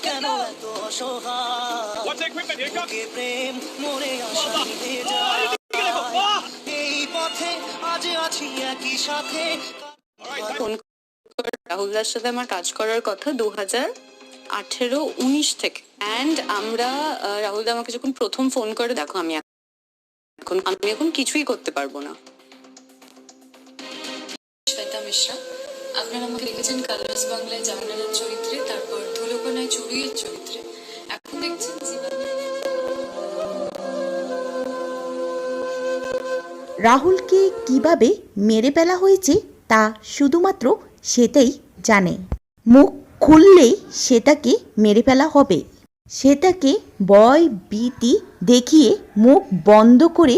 কেন এত অসহায় প্রেম মরে আসা মিটে যায় এই পথে আজ আছি একই সাথে। রাহুলদার সাথে আমার কাজ করার কথা 2018-19 থেকে। অ্যান্ড আমরা রাহুলদা আমাকে যখন প্রথম ফোন করে, দেখো আমি এখন কিছুই করতে পারবো না। শ্বেতা মিশ্রা, আপনারা আমাকে লিখেছেন কালার্স বাংলায় জাহানারার চরিত্রে, তারপর ধুলোকণায় চুরির চরিত্রে, এখন দেখছেন জীবনে। রাহুলকে কিভাবে মেরে ফেলা হয়েছে তা শুধুমাত্র শ্বেতাই জানে। মুখ খুললেই শ্বেতাকে মেরে ফেলা হবে। শ্বেতাকে ভয় ভীতি দেখিয়ে মুখ বন্ধ করে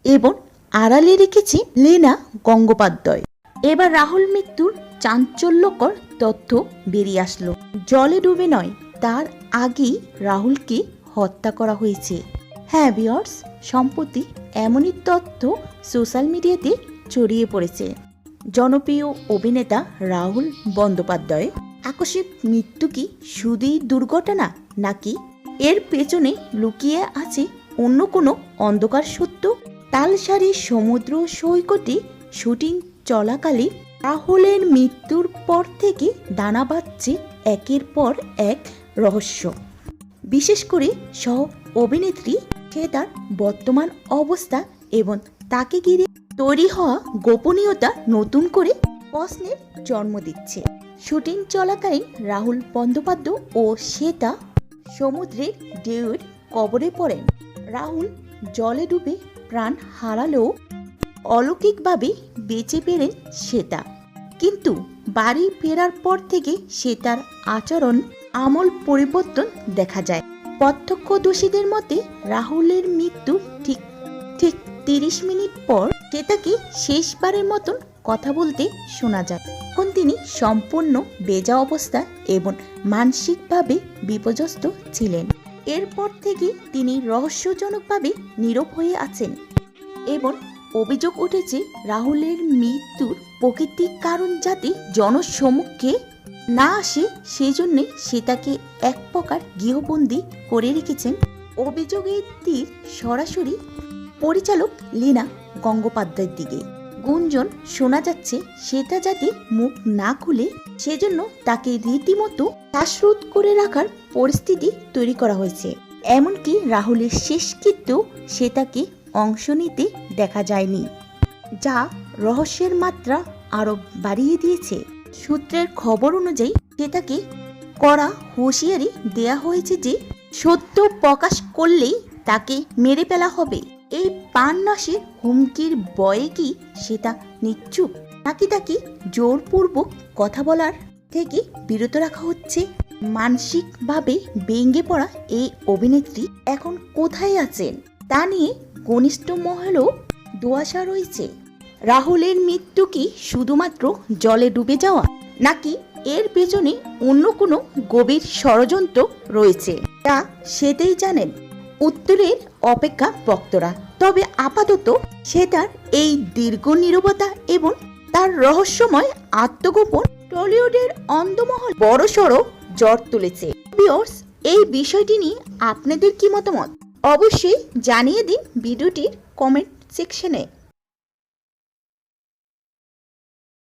এবং আড়ালে রেখেছে লীনা গঙ্গোপাধ্যায়। এবার রাহুল মৃত্যুর চাঞ্চল্যকর তথ্য বেরিয়ে আসলো। জলে ডুবে নয়, তার আগেই রাহুলকে হত্যা করা হয়েছে। হ্যাঁ ভিউয়ার্স, সম্প্রতি এমনই তথ্য সোশ্যাল মিডিয়াতে ছড়িয়ে পড়েছে। জনপ্রিয় অভিনেতা রাহুল বন্দ্যোপাধ্যায় আকস্মিক মৃত্যু কি শুধুই দুর্ঘটনা, নাকি এর পেছনে লুকিয়ে আছে অন্য কোনো অন্ধকার সত্য? তালসারী সমুদ্র সৈকতে শুটিং চলাকালীন রাহুলের মৃত্যুর পর থেকে দানা বাঁধছে একের পর এক রহস্য। বিশেষ করে সহ অভিনেত্রী শ্বেতার বর্তমান অবস্থা এবং তাকে ঘিরে তৈরি হওয়া গোপনীয়তা নতুন করে প্রশ্নের জন্ম দিচ্ছে। শুটিং চলাকালীন রাহুল বন্দ্যোপাধ্যায় ও শ্বেতা সমুদ্রের ঢেউয়ের কবলে পড়েন। রাহুল জলে ডুবে প্রাণ হারালেও অলৌকিকভাবে বেঁচে পেলেন শ্বেতা। কিন্তু বাড়ি ফেরার পর থেকে শ্বেতার আচরণ আমূল পরিবর্তন দেখা যায়। প্রত্যক্ষদর্শীদের মতে রাহুলের মৃত্যু ঠিক 30 মিনিট পর শ্বেতাকে শেষবারের মতন কথা বলতে শোনা যায়। তখন তিনি সম্পূর্ণ বেজা অবস্থা এবং মানসিকভাবে বিপর্যস্ত ছিলেন। এরপর থেকে তিনি রহস্যজনকভাবে নীরব হয়ে আছেন এবং অভিযোগ উঠেছে রাহুলের মৃত্যুর প্রকৃতিক কারণ যাতে জনসম্মুখে না আসে, সেজন্য শ্বেতাকে এক প্রকার গৃহবন্দী করে রেখেছেন। অভিযোগের তীর সরাসরি পরিচালক লীনা গঙ্গোপাধ্যায়ের দিকে। গুঞ্জন শোনা যাচ্ছে শ্বেতা যাতে মুখ না খুলে সেজন্য তাকে রীতিমতো শ্বাসরোধ করে রাখার পরিস্থিতি তৈরি করা হয়েছে। এমনকি রাহুলের শেষকৃত্যেও শ্বেতাকে অংশ নিতে দেখা যায়নি, যা রহস্যের মাত্রা আরো বাড়িয়ে দিয়েছে। সূত্রের খবর অনুযায়ী শ্বেতাকে কড়া হুঁশিয়ারি দেয়া হয়েছে যে সত্য প্রকাশ করলেই তাকে মেরে ফেলা হবে। এই প্রাণনাশের হুমকির ভয়ে কি শ্বেতা নিশ্চুপ, নাকি তাকে জোরপূর্বক কথা বলার থেকে বিরত রাখা হচ্ছে? মানসিকভাবে ভেঙে পড়া এই অভিনেত্রী এখন কোথায় আছেন তা নিয়ে ঘনিষ্ঠ মহলেও ধোঁয়াশা রয়েছে। রাহুলের মৃত্যু কি শুধুমাত্র জলে ডুবে যাওয়া, নাকি এর পেছনে অন্য কোনো গভীর ষড়যন্ত্র রয়েছে তা সেটাই জানেন। উত্তরের অপেক্ষা ভক্তরা। তবে আপাতত শ্বেতার এই দীর্ঘ নীরবতা এবং তার রহস্যময় আত্মগোপন টলিউডের অন্ধমহল বড়সড় ঝড় তুলেছে। ভিউয়ার্স, এই বিষয়টি নিয়ে আপনাদের কি মতামত অবশ্যই জানিয়ে দিন ভিডিওটির কমেন্ট সেকশনে।